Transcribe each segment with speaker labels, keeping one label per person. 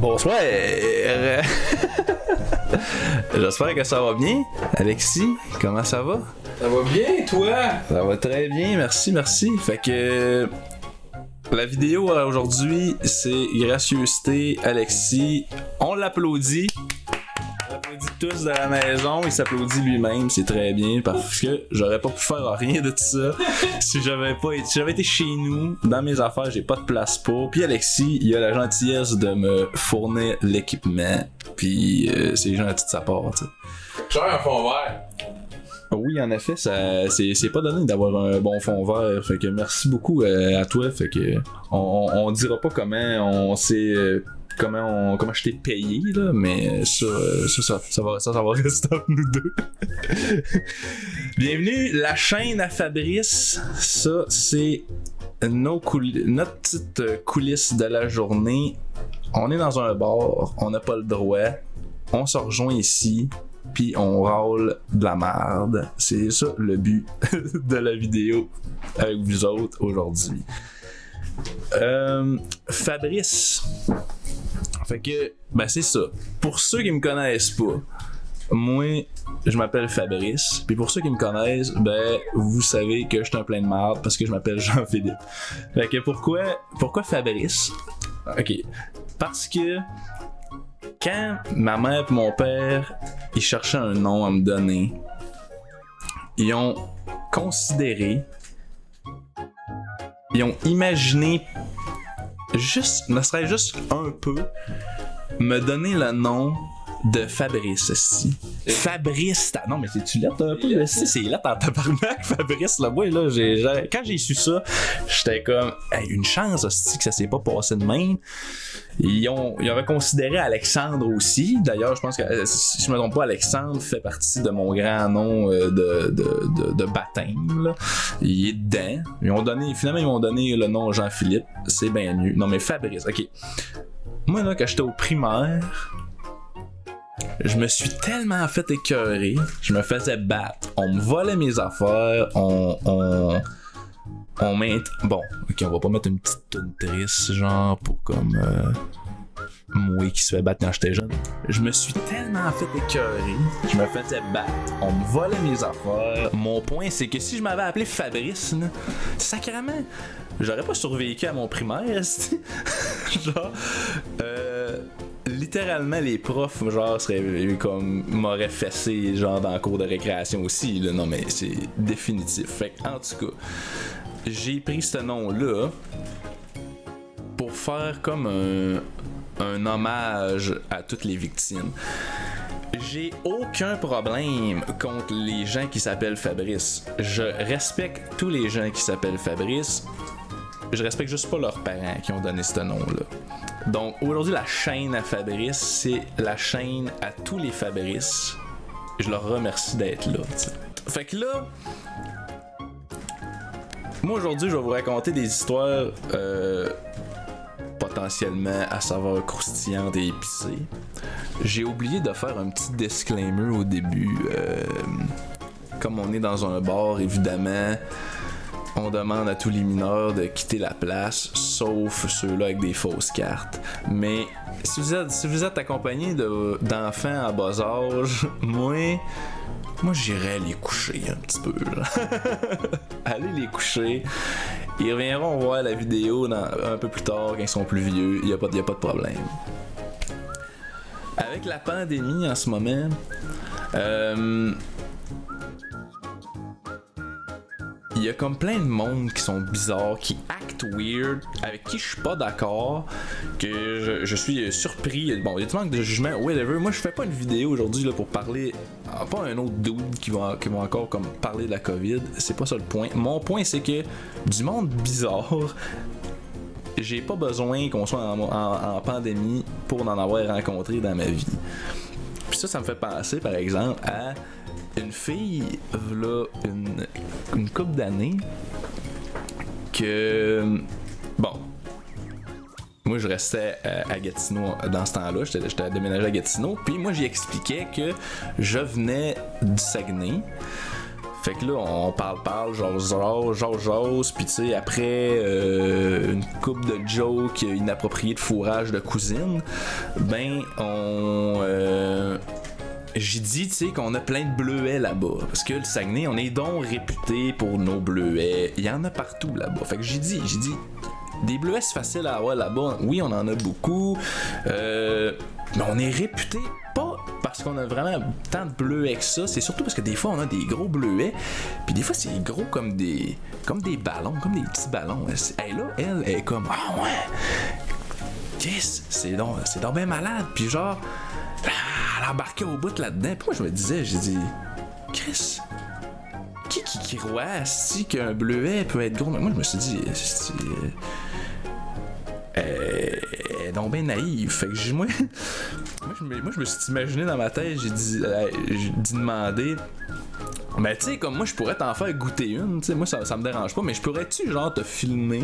Speaker 1: Bonsoir. J'espère que ça va bien. Alexis, comment ça va?
Speaker 2: Ça va bien, toi?
Speaker 1: Ça va très bien, merci. Fait que la vidéo aujourd'hui, c'est gracieuseté Alexis. On l'applaudit. On l'applaudit tous de la maison. Il s'applaudit lui-même, c'est très bien parce que j'aurais pas pu faire rien de tout ça si j'avais été chez nous. Dans mes affaires, j'ai pas de place pour. Puis Alexis, il a la gentillesse de me fournir l'équipement. Puis c'est gentil de sa part, tu sais.
Speaker 2: J'ai un fond vert.
Speaker 1: Oui, en effet, c'est pas donné d'avoir un bon fond vert. Fait que merci beaucoup à toi. Fait que on dira pas comment comment je t'ai payé là, mais ça va rester entre nous deux. Bienvenue, la chaîne à Fabrice. Ça, c'est notre petite coulisse de la journée. On est dans un bar, on n'a pas le droit. On se rejoint ici. Puis on râle de la merde. C'est ça le but de la vidéo avec vous autres aujourd'hui. Fabrice. Fait que, ben c'est ça. Pour ceux qui me connaissent pas, moi, je m'appelle Fabrice. Puis pour ceux qui me connaissent, ben vous savez que je suis un plein de merde parce que je m'appelle Jean-Philippe. Fait que pourquoi Fabrice? Ok. Parce que quand ma mère et mon père ils cherchaient un nom à me donner, ils ont considéré, ils ont imaginé ne serait juste un peu me donner le nom de Fabrice ici. Fabrice, non mais c'est-tu lettre un peu? C'est lettre en tabarnak, Fabrice, là, moi, là, quand j'ai su ça, j'étais comme, hey, une chance, hostie, que ça s'est pas passé de même. Ils avaient considéré Alexandre aussi. D'ailleurs, je pense que, si je me trompe pas, Alexandre fait partie de mon grand nom de baptême, là. Il est dedans. Finalement, ils m'ont donné le nom Jean-Philippe. C'est bien mieux. Non mais Fabrice, ok. Moi, là, quand j'étais au primaire, je me suis tellement fait écœurer, je me faisais battre, on me volait mes affaires, bon, ok, on va pas mettre une petite toune triste, genre, pour comme, moi qui se fait battre quand j'étais jeune. Je me suis tellement fait écœurer, je me faisais battre, on me volait mes affaires. Mon point, c'est que si je m'avais appelé Fabrice, là, sacrément, j'aurais pas survécu à mon primaire, genre, littéralement les profs genre seraient comme m'auraient fessé genre dans le cours de récréation aussi là. Non mais c'est définitif. Fait en tout cas j'ai pris ce nom là pour faire comme un hommage à toutes les victimes. J'ai aucun problème contre les gens qui s'appellent Fabrice. Je respecte tous les gens qui s'appellent Fabrice. Je respecte juste pas leurs parents qui ont donné ce nom-là. Donc aujourd'hui, la chaîne à Fabrice, c'est la chaîne à tous les Fabrice. Je leur remercie d'être là. T'sais. Fait que là, moi aujourd'hui, je vais vous raconter des histoires potentiellement à saveur croustillante et épicée. J'ai oublié de faire un petit disclaimer au début. Comme on est dans un bar, évidemment, on demande à tous les mineurs de quitter la place, sauf ceux-là avec des fausses cartes. Mais si vous êtes accompagné d'enfants à bas âge, moi j'irais les coucher un petit peu. Allez les coucher. Ils reviendront voir la vidéo un peu plus tard quand ils sont plus vieux. Il y a pas de problème. Avec la pandémie en ce moment, il y a comme plein de monde qui sont bizarres, qui actent weird, avec qui je suis pas d'accord, que je suis surpris. Bon, il y a du manque de jugement, whatever. Moi, je fais pas une vidéo aujourd'hui là pour parler, pas un autre dude qui va encore comme parler de la COVID. C'est pas ça le point. Mon point, c'est que du monde bizarre, j'ai pas besoin qu'on soit en pandémie pour en avoir rencontré dans ma vie. Puis ça me fait penser, par exemple, à une fille, là, une couple d'années, que, bon, moi je restais à Gatineau dans ce temps-là, j'étais déménagé à Gatineau, puis moi j'y expliquais que je venais du Saguenay. Fait que là, on parle, j'ose, puis tu sais, après une couple couple de jokes inappropriés de fourrage de cousine, ben j'ai dit, tu sais, qu'on a plein de bleuets là-bas. Parce que le Saguenay, on est donc réputé pour nos bleuets. Il y en a partout là-bas. Fait que j'ai dit, des bleuets, c'est facile à avoir là-bas. Oui, on en a beaucoup. Mais on est réputé pas parce qu'on a vraiment tant de bleuets que ça. C'est surtout parce que des fois, on a des gros bleuets. Puis des fois, c'est gros comme des ballons, comme des petits ballons. Et là, elle est comme, ah ouais, yes, c'est donc bien malade. Puis genre, elle embarquait au bout là-dedans. Puis moi, je me disais, j'ai dit, Chris, qui croit si qu'un bleuet peut être gros? Mais moi, je me suis dit, elle est donc bien naïve. Fait que moi, je me suis imaginé dans ma tête, j'ai dit demander. Ben, tu sais, comme moi, je pourrais t'en faire goûter une. Tu sais, moi, ça me dérange pas, mais je pourrais-tu, genre, te filmer?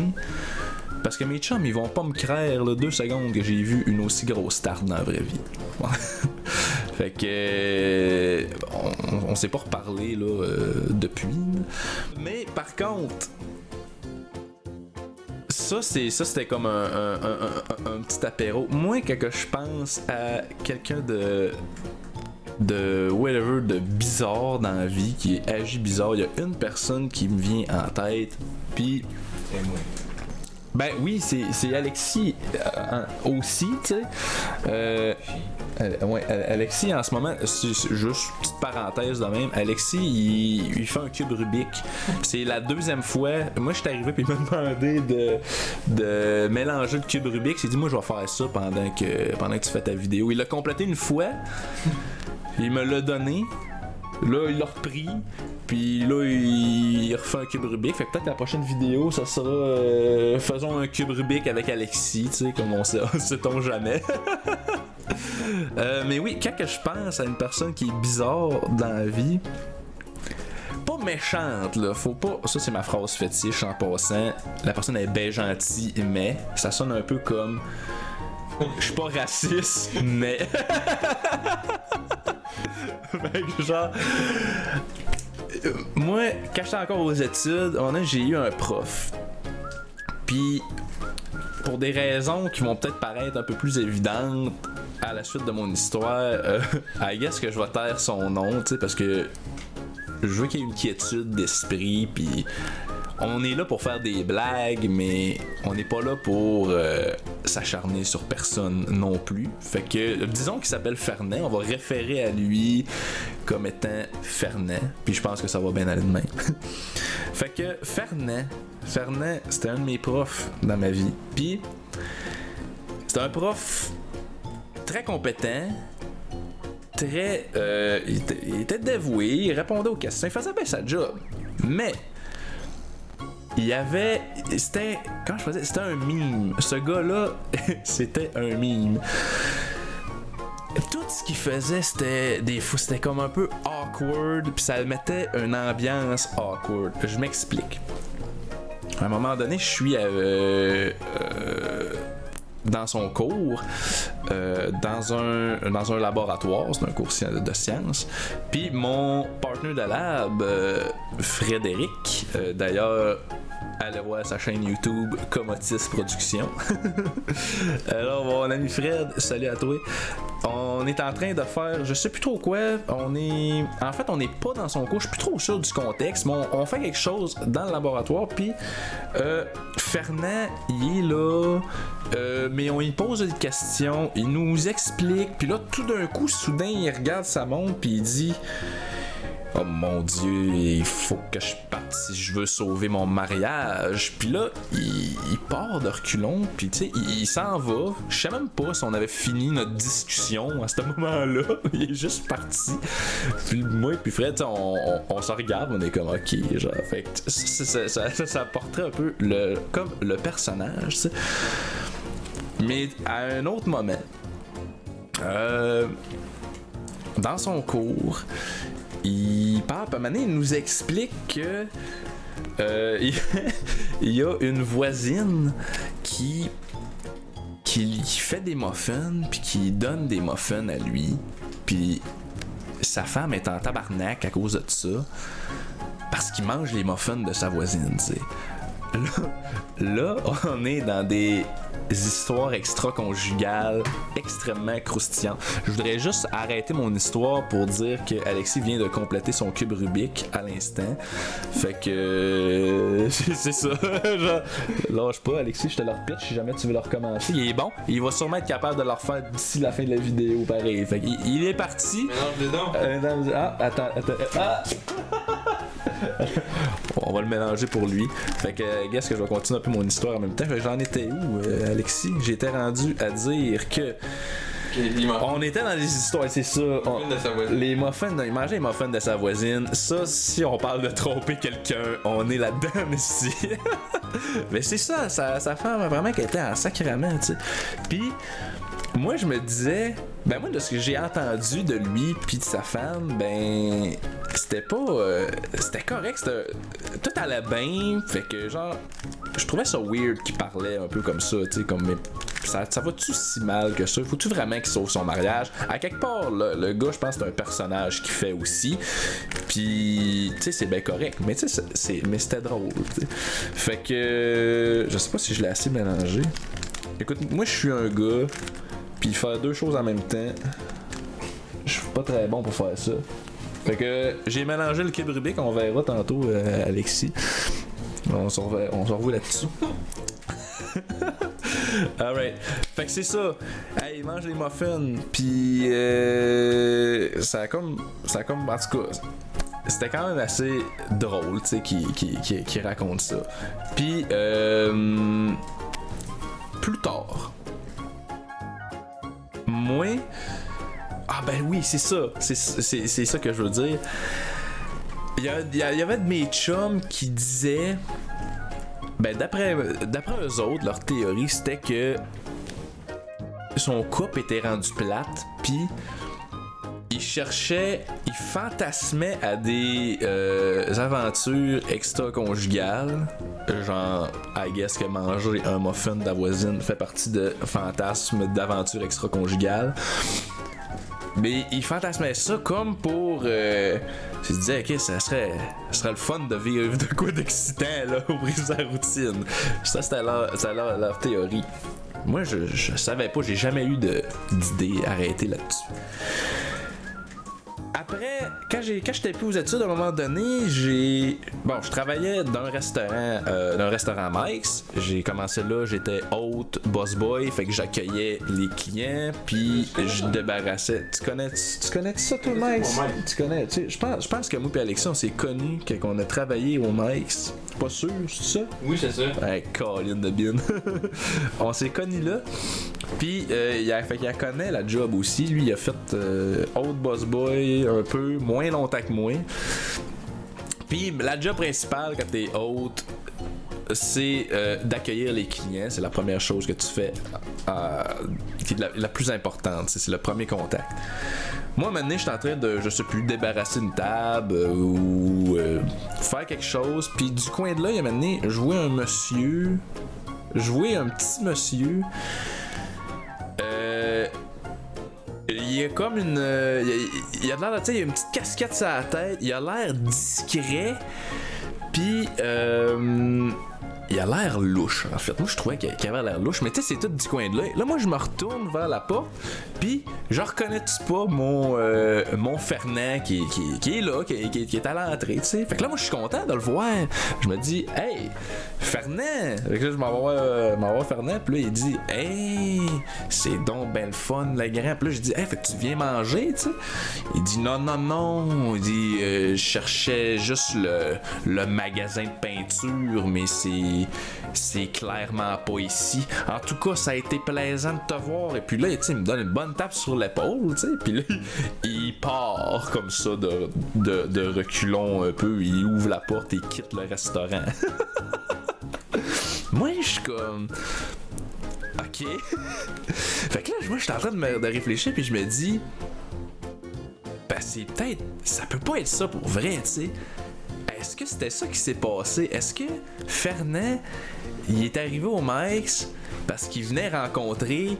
Speaker 1: Parce que mes chums, ils vont pas me craire, là, 2 secondes que j'ai vu une aussi grosse tarte dans la vraie vie. Fait que on s'est pas reparlé là depuis. Mais par contre, ça c'était comme un petit apéro. Moi, quand je pense à quelqu'un de whatever de bizarre dans la vie, qui agit bizarre, il y a une personne qui me vient en tête, puis
Speaker 2: C'est moi.
Speaker 1: ben oui, c'est Alexis aussi, tu sais. Ouais, Alexis en ce moment, c'est juste petite parenthèse de même, Alexis il fait un cube Rubik. C'est la 2e fois. Moi je suis arrivé puis il m'a demandé de mélanger le cube Rubik. Il dit moi je vais faire ça pendant que tu fais ta vidéo. Il l'a complété une fois, il me l'a donné. Là, il l'a repris, puis là, il refait un cube Rubik. Fait que peut-être la prochaine vidéo, ça sera faisons un cube Rubik avec Alexis, tu sais, comme on sait-on jamais. Mais oui, quand que je pense à une personne qui est bizarre dans la vie, pas méchante, là, faut pas. Ça, c'est ma phrase fétiche en passant. La personne est bien gentille, mais ça sonne un peu comme. Je suis pas raciste, mais. Fait que genre. Moi, quand j'étais encore aux études, j'ai eu un prof. Puis, pour des raisons qui vont peut-être paraître un peu plus évidentes à la suite de mon histoire, I guess que je vais taire son nom, tu sais, parce que je veux qu'il y ait une quiétude d'esprit, puis on est là pour faire des blagues, mais on n'est pas là pour s'acharner sur personne non plus. Fait que, disons qu'il s'appelle Fernand, on va référer à lui comme étant Fernand, puis je pense que ça va bien aller de même. Fait que Fernand, c'était un de mes profs dans ma vie, puis c'était un prof très compétent, très... il était dévoué, il répondait aux questions, il faisait bien sa job, mais... il y avait... C'était... Comment je faisais? C'était un mime. Ce gars-là, c'était un mime. Tout ce qu'il faisait, c'était comme un peu awkward, puis ça mettait une ambiance awkward. Je m'explique. À un moment donné, je suis dans son cours, dans un laboratoire, c'est un cours de sciences. Puis mon partner de lab, Frédéric, d'ailleurs, allez voir sa chaîne YouTube Comotis Productions. Alors mon ami Fred, salut à toi. On est en train de faire, je sais plus trop quoi. En fait, on n'est pas dans son cours. Je suis plus trop sûr du contexte, mais on fait quelque chose dans le laboratoire. Puis Fernand, il est là. Mais on lui pose des questions, il nous explique, puis là tout d'un coup, soudain, il regarde sa montre, puis il dit: oh mon Dieu, il faut que je parte si je veux sauver mon mariage. Puis là, il part de reculons, puis tu sais, il s'en va. Je sais même pas si on avait fini notre discussion à ce moment-là. Il est juste parti. Puis moi puis Fred, on se regarde, on est comme ok, genre. Fait que ça porterait un peu comme le personnage, tu sais. Mais à un autre moment, dans son cours, il parle, à un moment donné, il nous explique que il y a une voisine qui fait des muffins, puis qui donne des muffins à lui, puis sa femme est en tabarnak à cause de ça, parce qu'il mange les muffins de sa voisine, tu sais. là, on est dans des histoires extra-conjugales extrêmement croustillantes. Je voudrais juste arrêter mon histoire pour dire que Alexis vient de compléter son cube Rubik à l'instant. Fait que c'est ça. Genre, lâche pas, Alexis, je te le repitch si jamais tu veux le recommencer. Il est bon. Il va sûrement être capable de le refaire d'ici la fin de la vidéo, pareil. Fait qu'il est parti.
Speaker 2: Mélange les dents.
Speaker 1: Attends. Ah! On va le mélanger pour lui. Fait que, guess que je vais continuer un peu mon histoire en même temps. Fait que j'en étais où, Alexis? J'étais rendu à dire que. On était dans les histoires, c'est ça. Les muffins, il mangeait les muffins de sa voisine. Ça, si on parle de tromper quelqu'un, on est là-dedans, mais si. Mais c'est ça, sa femme vraiment qu'elle était en sacrament, tu sais. Puis. Moi, je me disais, ben moi, de ce que j'ai entendu de lui puis de sa femme, ben, c'était pas, c'était correct, tout allait bien, fait que genre, je trouvais ça weird qu'il parlait un peu comme ça, tu sais, comme, mais ça va-tu si mal que ça? Faut-tu vraiment qu'il sauve son mariage? À quelque part, le gars, je pense que c'est un personnage qu'il fait aussi, puis, tu sais, c'est bien correct, mais tu sais, mais c'était drôle, tu sais. Fait que, je sais pas si je l'ai assez mélangé. Écoute, moi, je suis un gars. Puis faire deux choses en même temps, je suis pas très bon pour faire ça. Fait que j'ai mélangé le cube Rubik, on verra tantôt, Alexis. On se revoit là-dessus. Alright. Fait que c'est ça. Hey, mange les muffins. Puis ça a comme. En tout cas. C'était quand même assez drôle, tu sais, qui raconte ça. Puis plus tard. Moi, ah ben oui, c'est ça, c'est ça que je veux dire. Il y avait de mes chums qui disaient, ben d'après eux autres, leur théorie c'était que son couple était rendu plate, puis il fantasmait à des aventures extra-conjugales. Genre, I guess que manger un muffin de la voisine fait partie de fantasmes d'aventures extra-conjugales. Mais il fantasmait ça comme pour. Il se disait, ok, ça serait le fun de vivre de quoi d'excitant là, au brise de la routine. Ça, c'était leur théorie. Moi, je savais pas, j'ai jamais eu d'idée arrêtée là-dessus. Après, quand j'étais plus aux études, à un moment donné, je travaillais dans un restaurant Mike's. J'ai commencé là, j'étais hôte, boss boy, fait que j'accueillais les clients, puis je débarrassais. Tu connais ça, toi, Mike's? Tu connais, tu sais, je pense que moi et Alexis, on s'est connus quand on a travaillé au Mike's. Pas sûr, c'est ça?
Speaker 2: Oui, c'est ça.
Speaker 1: Ouais, Colin de bin. On s'est connus là. Puis, il connaît la job aussi. Lui, il a fait hôte, boss boy, un peu, moins longtemps que moi. Puis la job principale quand t'es hôte, c'est d'accueillir les clients. C'est la première chose que tu fais, qui est la plus importante. C'est le premier contact. Moi, maintenant, je suis en train de, je sais plus, débarrasser une table ou faire quelque chose. Puis du coin de là, il y a maintenant, je vois un petit monsieur. Il y a comme une. Il a l'air de. Tu sais, il y a une petite casquette sur la tête. Il a l'air discret. Puis. Il a l'air louche, en fait. Moi, je trouvais qu'il avait l'air louche, mais tu sais, c'est tout du coin de l'œil. Là, moi, je me retourne vers la porte, puis je reconnais-tu pas mon Fernand qui est là, qui est à l'entrée, tu sais. Fait que là, moi, je suis content de le voir. Je me dis, hey, Fernand! Fait que là, je m'en vais voir Fernand, puis là, il dit, hey, c'est donc ben le fun, le grand. Puis là, je dis, hey, fait que tu viens manger, tu sais. Il dit, non. Il dit, je cherchais juste le magasin de peinture, mais c'est clairement pas ici. En tout cas, ça a été plaisant de te voir. Et puis là, il me donne une bonne tape sur l'épaule, tu sais. Puis là, il part comme ça de reculons un peu. Il ouvre la porte et quitte le restaurant. Moi, je suis comme... OK. Fait que là, moi, je suis en train de réfléchir, puis je me dis... Ben, c'est peut-être... Ça peut pas être ça pour vrai, tu sais. Est-ce que c'était ça qui s'est passé? Est-ce que Fernand, il est arrivé au Mike's parce qu'il venait rencontrer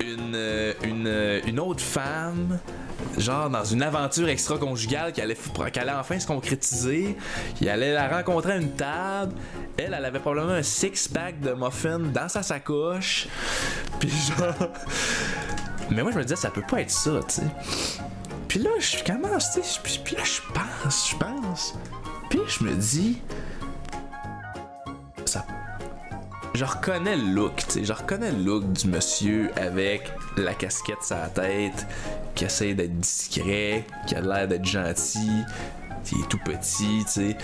Speaker 1: une autre femme genre dans une aventure extra-conjugale qui allait enfin se concrétiser. Il allait la rencontrer à une table. Elle avait probablement un six-pack de muffins dans sa sacoche. Puis genre... Mais moi, je me disais, ça peut pas être ça, tu sais. Puis là, je commence, tu sais, puis là, je pense. Puis je me dis... Ça... Je reconnais le look, tu sais. Je reconnais le look du monsieur avec la casquette sur la tête, qui essaie d'être discret, qui a l'air d'être gentil, qui est tout petit, tu sais.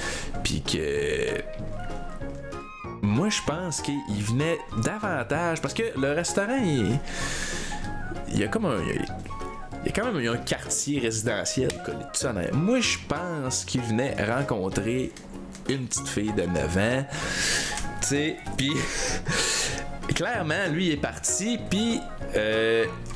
Speaker 1: Puis que... Moi, je pense qu'il venait davantage... Parce que le restaurant, il y a comme un... Il y a quand même un quartier résidentiel collé tout ça en arrière. Moi, je pense qu'il venait rencontrer une petite fille de 9 ans. Tu sais, pis... Clairement, lui, il est parti, puis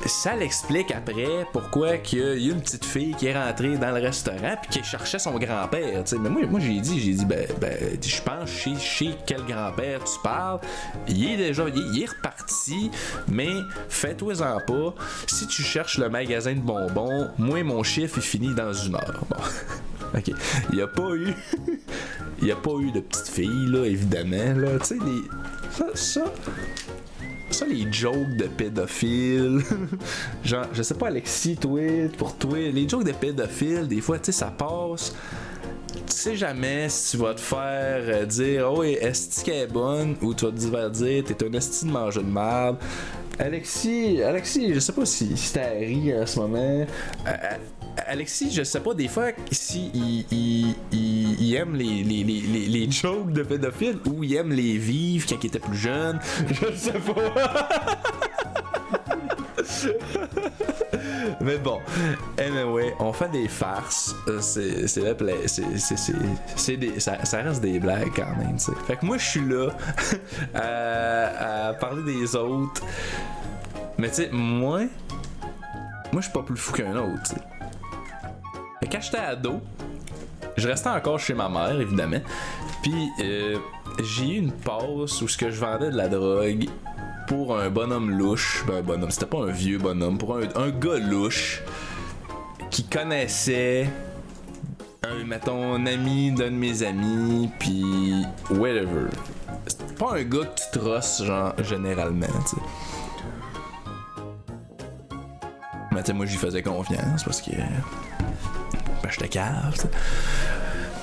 Speaker 1: ça l'explique après pourquoi qu'il y a une petite fille qui est rentrée dans le restaurant puis qui cherchait son grand-père. T'sais. Mais moi j'ai dit, je pense chez quel grand-père tu parles. Il est reparti, mais fais-toi-en pas. Si tu cherches le magasin de bonbons, moi, mon chiffre est fini dans 1 heure. Bon. OK. Il n'y a pas eu de petite fille, là, évidemment, là. Tu sais, ça, les jokes de pédophiles. Genre, je sais pas, Alexis, pour toi, les jokes de pédophiles, des fois, tu sais, ça passe. Tu sais jamais si tu vas te faire dire, oh, est-ce qu'elle est bonne, ou tu vas te dire, t'es un esti de manger de merde. Alexis, je sais pas si t'as ri en ce moment. Alexis, je sais pas, des fois, si il aime les jokes de pédophiles ou il aime les vivre quand il était plus jeune. Je sais pas. Mais bon, anyway, on fait des farces. C'est le play. Ça reste des blagues quand même, tu sais. Fait que moi, je suis là à parler des autres. Mais tu sais, moi, je suis pas plus fou qu'un autre, tu sais. Quand j'étais ado, je restais encore chez ma mère, évidemment. Puis j'ai eu une passe où je vendais de la drogue pour un bonhomme louche. Ben, un bonhomme, c'était pas un vieux bonhomme, pour un gars louche qui connaissait un ami d'un de mes amis, puis whatever. C'est pas un gars que tu trosses, genre, généralement, tu sais. Mais tu sais, moi, j'y faisais confiance parce que... j'étais cave, t'sais.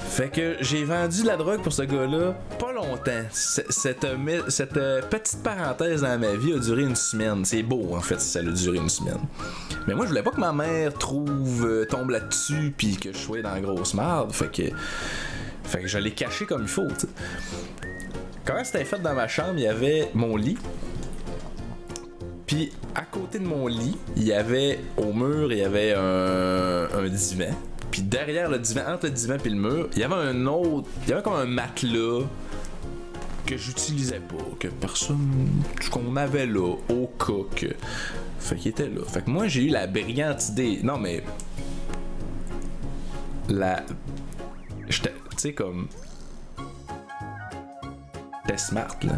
Speaker 1: Fait que j'ai vendu de la drogue pour ce gars-là pas longtemps. Cette petite parenthèse dans ma vie a duré 1 semaine. C'est beau, en fait, si ça a duré 1 semaine. Mais moi, je voulais pas que ma mère tombe là-dessus pis que je sois dans la grosse merde. Fait que je l'ai caché comme il faut, t'sais. Quand c'était fait dans ma chambre, il y avait mon lit. Puis à côté de mon lit, il y avait au mur, il y avait un divan. Puis derrière le divan, entre le divan et le mur, il y avait comme un matelas que j'utilisais pas, que personne, qu'on avait là, au cas que. Fait qu'il était là. Fait que moi, j'ai eu la brillante idée. Non, mais. J'étais, tu sais, comme. J'étais smart, là.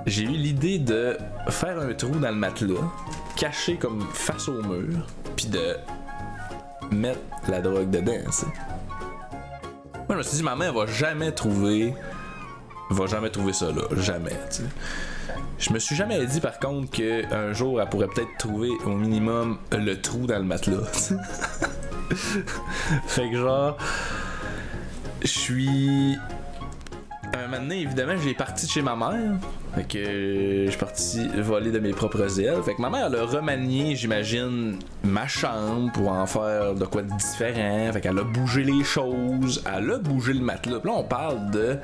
Speaker 1: J'ai eu l'idée de faire un trou dans le matelas, caché comme face au mur, puis de mettre la drogue dedans, tu sais. Moi, je me suis dit, ma mère va jamais trouver ça là, jamais, tu sais. Je me suis jamais dit, par contre, qu'un jour, elle pourrait peut-être trouver au minimum le trou dans le matelas, t'sais. Fait que genre, je suis... Un moment donné, évidemment, j'ai parti de chez ma mère. Fait que je suis parti voler de mes propres ailes. Fait que ma mère, elle a remanié, j'imagine, ma chambre pour en faire de quoi de différent. Fait qu'elle a bougé les choses, elle a bougé le matelas. Puis là, on parle de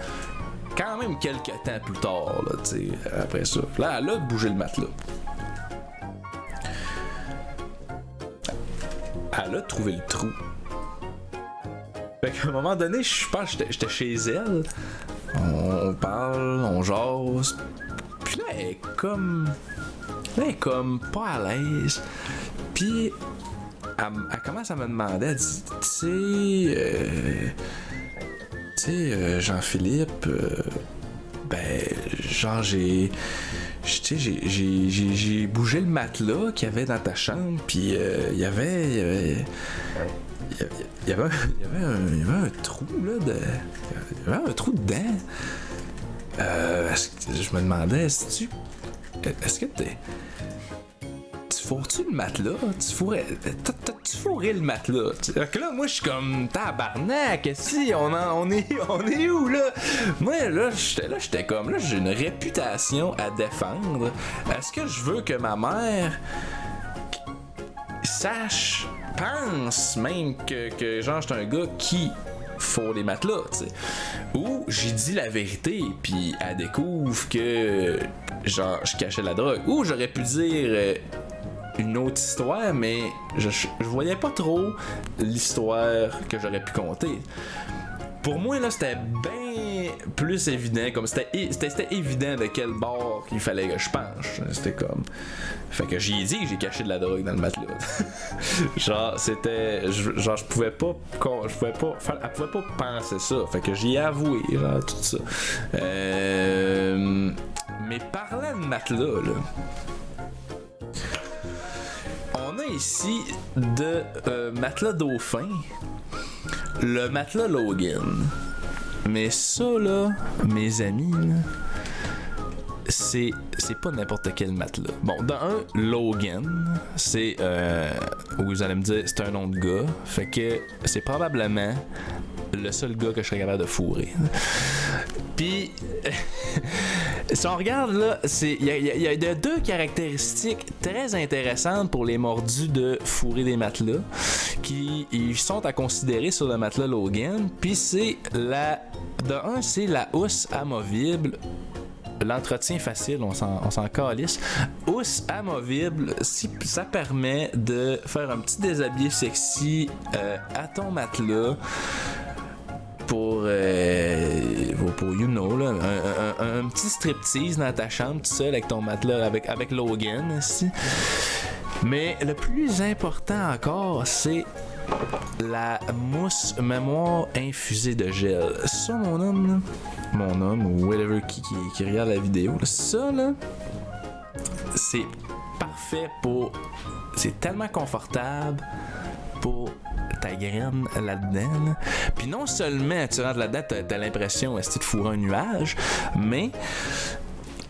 Speaker 1: quand même quelques temps plus tard, là, tu sais, après ça. Là, elle a bougé le matelas. Elle a trouvé le trou. Fait qu'à un moment donné, je pense que j'étais chez elle. On parle, on jase. Puis là, elle est comme pas à l'aise. Puis elle commence à me demander, elle dit, tu sais, Jean-Philippe, ben, genre, j'ai j'ai bougé le matelas qu'il y avait dans ta chambre, puis il y avait un trou, là, il y avait un trou dedans. Je me demandais, est-ce que tu fourres-tu le matelas? T'as-tu fourré le matelas? Fait que là, moi, je suis comme, tabarnak, si, on est où, là? Moi, là, j'étais comme, là, j'ai une réputation à défendre. Est-ce que je veux que ma mère pense même que genre, j'étais un gars qui fourre les matelas, tu sais? Ou j'ai dit la vérité, puis elle découvre que, genre, je cachais la drogue. Ou j'aurais pu dire une autre histoire, mais je voyais pas trop l'histoire que j'aurais pu conter. Pour moi, là, c'était bien plus évident, comme c'était évident de quel bord il fallait que je penche. C'était comme... Fait que j'ai dit que j'ai caché de la drogue dans le matelas. Genre, c'était... Genre, je pouvais pas... Elle pouvait pas penser ça. Fait que j'ai avoué, genre, tout ça. Mais parlant de matelas, là... On a ici de matelas dauphin, le matelas Logan. Mais ça, là, mes amis, là, c'est pas n'importe quel matelas. Bon, dans un Logan, c'est... vous allez me dire, c'est un nom de gars. Fait que c'est probablement le seul gars que je serais capable de fourrer. Puis, si on regarde là, il y a deux caractéristiques très intéressantes pour les mordus de fourrer des matelas qui ils sont à considérer sur le matelas Logan. Puis c'est c'est la housse amovible. L'entretien facile, on s'en calisse. Housse amovible, ça permet de faire un petit déshabillé sexy à ton matelas. Pour you know, là, un petit striptease dans ta chambre tout seul avec ton matelas, avec Logan ici. Mais le plus important encore, c'est la mousse mémoire infusée de gel. Ça, mon homme, ou whatever qui regarde la vidéo, là, ça, là, c'est parfait pour... C'est tellement confortable pour ta graine là-dedans. Là. Puis non seulement tu rentres là-dedans, t'as l'impression de fourrer un nuage, mais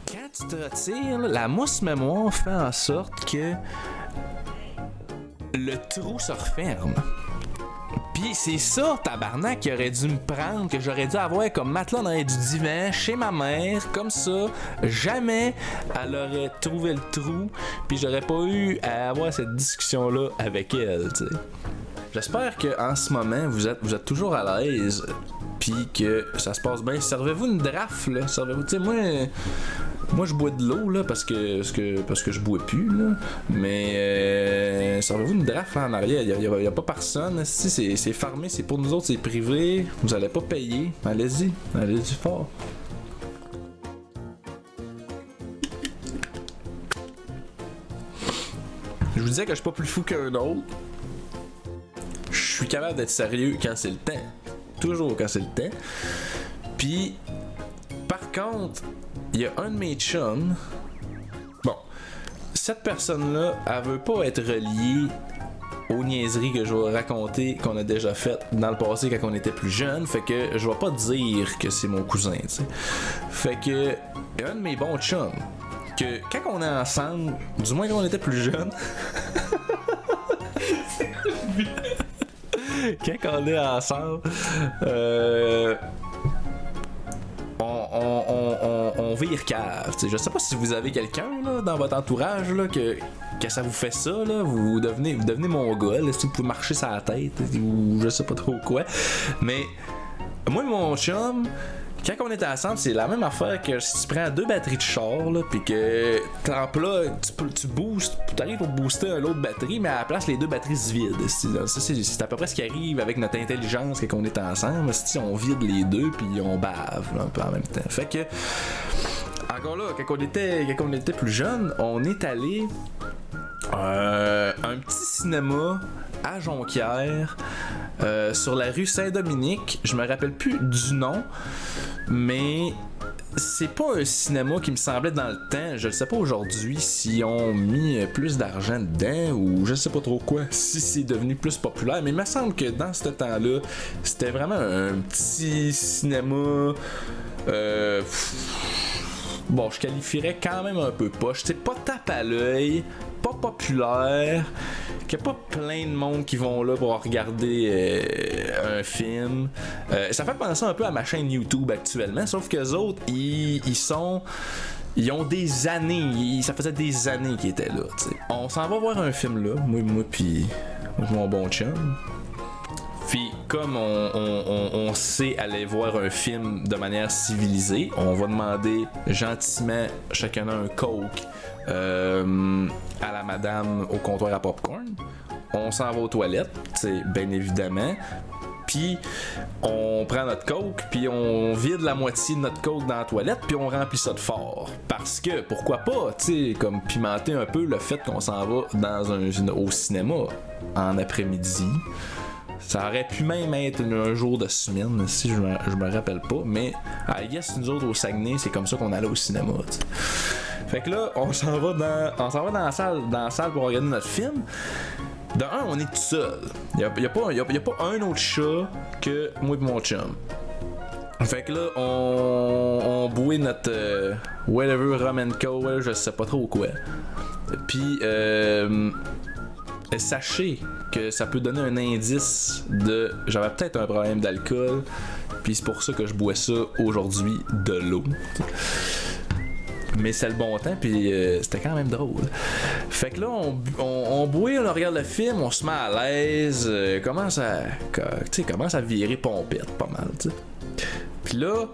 Speaker 1: quand tu te retires, là, la mousse mémoire fait en sorte que le trou se referme. Pis c'est ça, tabarnak, qui aurait dû me prendre, que j'aurais dû avoir comme matelas dans du divan, chez ma mère, comme ça. Jamais elle aurait trouvé le trou, puis j'aurais pas eu à avoir cette discussion-là avec elle, tu sais. J'espère qu'en ce moment, vous êtes toujours à l'aise, puis que ça se passe bien. Servez-vous une draft, là. Servez-vous, tu sais, moi je bois de l'eau, là, parce que je bois plus, là. Mais servez-vous une draft, là, en arrière. Il y a pas personne. Si c'est fermé, c'est pour nous autres, c'est privé. Vous allez pas payer. Allez-y fort. Je vous disais que je suis pas plus fou qu'un autre. Je suis capable d'être sérieux quand c'est le temps. Toujours quand c'est le temps. Puis, par contre, il y a un de mes chums. Bon, cette personne-là, elle veut pas être reliée aux niaiseries que je vais raconter qu'on a déjà faites dans le passé quand on était plus jeune. Fait que je vais pas dire que c'est mon cousin, tu sais. Fait que, il y a un de mes bons chums que quand on est ensemble, du moins quand on était plus jeune. Quand on est ensemble, on vire cave. T'sais. Je sais pas si vous avez quelqu'un là, dans votre entourage là, que ça vous fait ça, là, vous devenez mongol, si vous pouvez marcher sur la tête, ou je sais pas trop quoi. Mais moi et mon chum, quand on était ensemble, c'est la même affaire que si tu prends 2 batteries de char, là, pis que tu boostes, t'arrives pour booster une autre batterie, mais à la place, les 2 batteries se vident. C'est à peu près ce qui arrive avec notre intelligence quand on est ensemble. On vide les deux, puis on bave là, un peu en même temps. Fait que, encore là, quand on était plus jeune, on est allé un petit cinéma à Jonquière, sur la rue Saint-Dominique. Je me rappelle plus du nom, mais c'est pas un cinéma qui me semblait dans le temps. Je ne sais pas aujourd'hui s'ils ont mis plus d'argent dedans ou je sais pas trop quoi, si c'est devenu plus populaire. Mais il me semble que dans ce temps-là, c'était vraiment un petit cinéma. Bon, je qualifierais quand même un peu poche. C'est pas tape à l'œil, pas populaire, qu'il n'y a pas plein de monde qui vont là pour regarder un film. Ça fait penser un peu à ma chaîne YouTube actuellement, sauf que les autres, ils ont des années, ça faisait des années qu'ils étaient là. T'sais. On s'en va voir un film là, moi puis mon bon chum. Puis comme on sait aller voir un film de manière civilisée, on va demander gentiment chacun un coke à la madame au comptoir à popcorn. On s'en va aux toilettes, bien évidemment. Puis on prend notre coke, puis on vide la moitié de notre coke dans la toilette, puis on remplit ça de fort. Parce que, pourquoi pas, tu sais, comme pimenter un peu le fait qu'on s'en va au cinéma en après-midi. Ça aurait pu même être un jour de semaine, si je me rappelle pas, mais I guess nous autres au Saguenay, c'est comme ça qu'on allait au cinéma, t'sais. Fait que là, on s'en va dans la salle pour regarder notre film. De un, on est tout seul. Y a pas un autre chat que moi et mon chum. Fait que là, on bouille notre whatever rum and coke, je sais pas trop quoi. Puis sachez que ça peut donner un indice de j'avais peut-être un problème d'alcool, puis c'est pour ça que je bois ça aujourd'hui, de l'eau. Mais c'est le bon temps, puis c'était quand même drôle. Fait que là, on bouille, on regarde le film, on se met à l'aise, commence à virer pompette pas mal, tu sais. Puis là,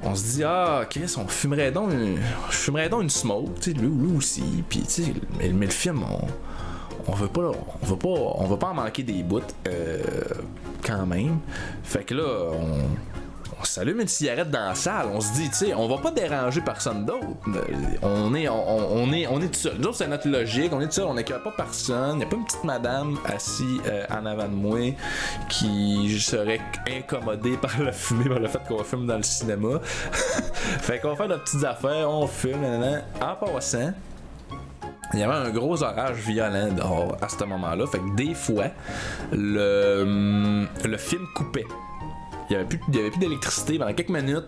Speaker 1: on se dit, Chris, on fumerait donc une smoke, tu sais, lui aussi, puis tu sais, mais le film, on veut pas en manquer des bouts quand même. Fait que là, on s'allume une cigarette dans la salle, on se dit, tu sais, on va pas déranger personne d'autre. On est tout seul. Nous autres, c'est notre logique, on est tout seul, on n'écœure pas personne. Il y a pas une petite madame assise en avant de moi qui serait incommodée par la fumée, par le fait qu'on fume dans le cinéma. Fait qu'on fait nos petites affaires, on fume, en passant. Il y avait un gros orage violent dehors à ce moment-là. Fait que des fois, le film coupait. Il y avait plus d'électricité pendant quelques minutes.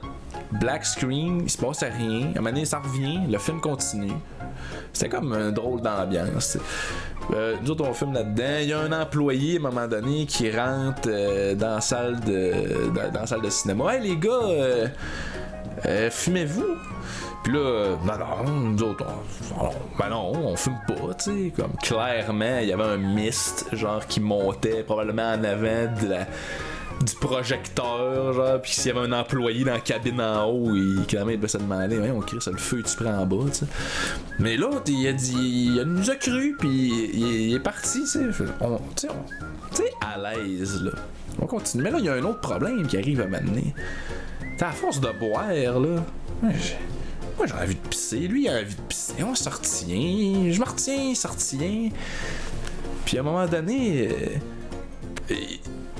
Speaker 1: Black screen, il se passe rien. À un moment donné, ça revient, le film continue. C'était comme un drôle d'ambiance. Nous autres, on filme là-dedans. Il y a un employé, à un moment donné, qui rentre dans la salle de cinéma. Hey les gars, fumez-vous? Puis là, nous autres, on fume pas, tu sais, comme clairement, il y avait un mist, genre, qui montait probablement en avant du projecteur, genre, pis s'il y avait un employé dans la cabine en haut, il devait se demander, ouais, on crie ça, le feu, tu prends en bas, tu sais. Mais l'autre, il nous a cru, pis il est parti, tu sais, à l'aise, là. On continue. Mais là, il y a un autre problème qui arrive à m'amener. T'as à force de boire, là. Moi, j'ai envie de pisser. Lui, il a envie de pisser. On se retient. Je me retiens, il se retient. Puis à un moment donné,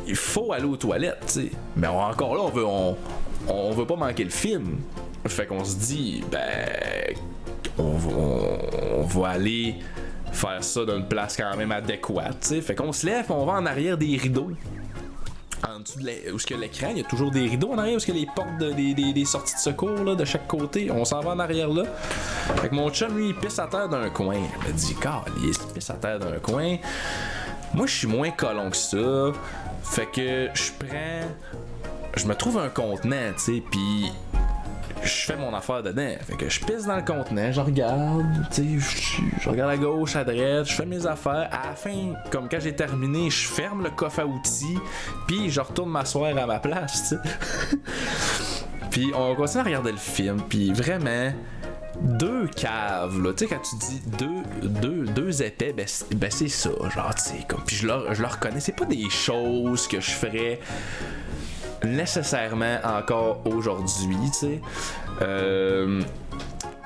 Speaker 1: il faut aller aux toilettes, tu sais. Mais encore là, on veut pas manquer le film. Fait qu'on se dit, on va aller faire ça dans une place quand même adéquate, tu sais. Fait qu'on se lève, on va en arrière des rideaux. En dessous où est-ce que l'écran, il y a toujours des rideaux en arrière, où est-ce que les portes des sorties de secours là, de chaque côté, on s'en va en arrière là. Fait que mon chum, lui, il pisse à terre d'un coin. Il me dit, il pisse à terre d'un coin. Moi, je suis moins colon que ça. Fait que je me trouve un contenant, tu sais, pis je fais mon affaire dedans. Fait que je pisse dans le contenant, je regarde, tu sais, je regarde à gauche, à droite, je fais mes affaires. À la fin, comme quand j'ai terminé, je ferme le coffre à outils, puis je retourne m'asseoir à ma place, tu sais. Puis on continue à regarder le film, puis vraiment, deux caves, là, tu sais, quand tu dis deux épais, ben c'est ça, genre, tu sais, comme, puis je le reconnais, c'est pas des choses que je ferais nécessairement encore aujourd'hui, tu sais.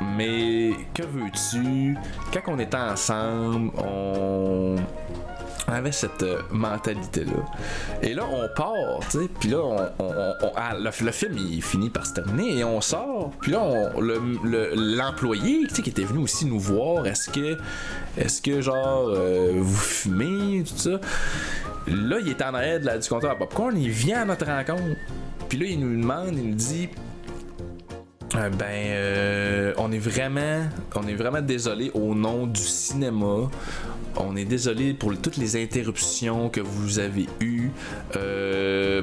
Speaker 1: Mais que veux-tu? Quand on était ensemble, On avait cette mentalité-là. Et là, on part, tu sais, puis là, le film, il finit par se terminer, et on sort, puis là, l'employé, tu sais, qui était venu aussi nous voir, est-ce que genre, vous fumez, tout ça, là, il est en arrière du comptoir à popcorn, il vient à notre rencontre, puis là, il nous demande, il nous dit... on est vraiment désolé au nom du cinéma. On est désolé pour toutes les interruptions que vous avez eues,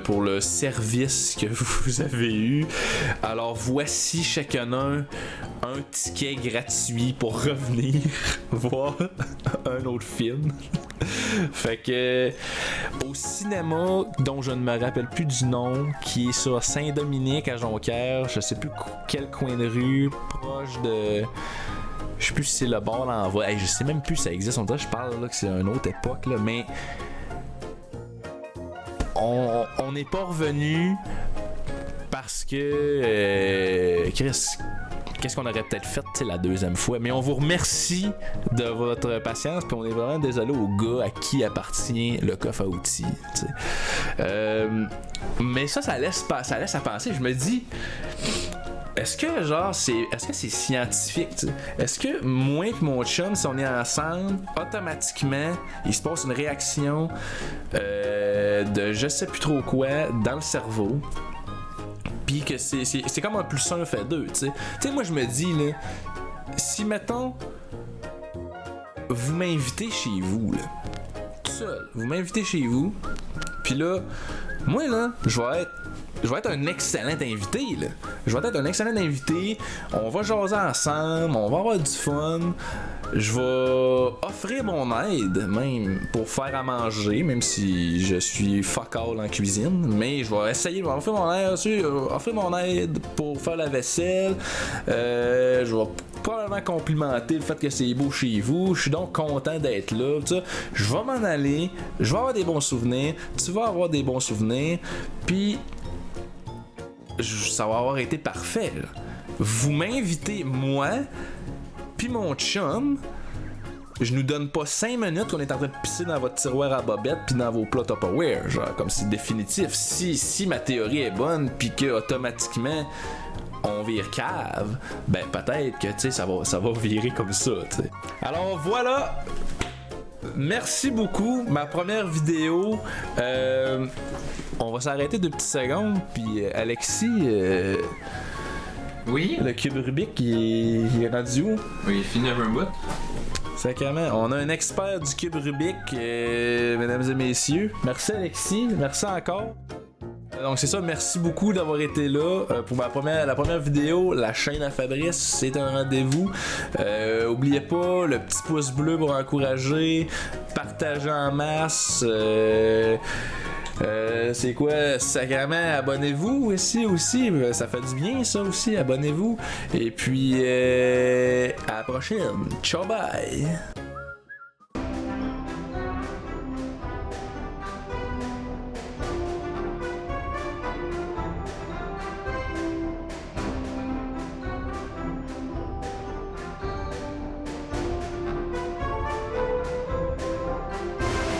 Speaker 1: pour le service que vous avez eu. Alors voici chacun un ticket gratuit pour revenir voir un autre film. Fait que au cinéma dont je ne me rappelle plus du nom, qui est sur Saint-Dominique à Jonquière, je sais plus quel coin de rue, proche de... Je sais plus si c'est le bar l'envoi. Hey, je sais même plus si ça existe. On dirait que je parle là, que c'est une autre époque, là, mais on n'est pas revenu parce que Chris, qu'est-ce qu'on aurait peut-être fait la deuxième fois. Mais on vous remercie de votre patience, puis on est vraiment désolé au gars à qui appartient le coffre à outils. Mais ça laisse à penser. Je me dis, est-ce que c'est scientifique, t'sais? Est-ce que moi et mon chum, si on est ensemble, automatiquement il se passe une réaction de je sais plus trop quoi dans le cerveau, puis que c'est comme un plus un fait deux, tu sais, moi je me dis là, si mettons vous m'invitez chez vous là, tout seul, vous m'invitez chez vous, puis là, moi là, je vais être un excellent invité, là. Je vais être un excellent invité. On va jaser ensemble, on va avoir du fun. Je vais offrir mon aide, même, pour faire à manger, même si je suis fuck all en cuisine. Mais je vais essayer, offrir mon aide pour faire la vaisselle. Je vais probablement complimenter le fait que c'est beau chez vous. Je suis donc content d'être là. T'sais. Je vais m'en aller. Je vais avoir des bons souvenirs. Tu vas avoir des bons souvenirs. Puis... ça va avoir été parfait, là. Vous m'invitez, moi, puis mon chum, je nous donne pas 5 minutes qu'on est en train de pisser dans votre tiroir à bobettes puis dans vos plats Tupperware, genre, comme c'est définitif. Si ma théorie est bonne, puis que automatiquement on vire cave, ben peut-être que, tu sais, ça va virer comme ça, tu sais. Alors voilà! Merci beaucoup, ma première vidéo. On va s'arrêter 2 petites secondes, puis Alexis,
Speaker 2: oui?
Speaker 1: Le cube Rubik, il est rendu où?
Speaker 2: Oui, il finit un bout.
Speaker 1: Sacrément, on a un expert du cube Rubik, mesdames et messieurs. Merci Alexis, merci encore. Donc c'est ça, merci beaucoup d'avoir été là pour la première vidéo. La chaîne à Fabrice, c'est un rendez-vous. Oubliez pas le petit pouce bleu pour encourager, partagez en masse. C'est quoi, sacrément, abonnez-vous aussi, ça fait du bien ça aussi, abonnez-vous. Et puis à la prochaine, ciao bye.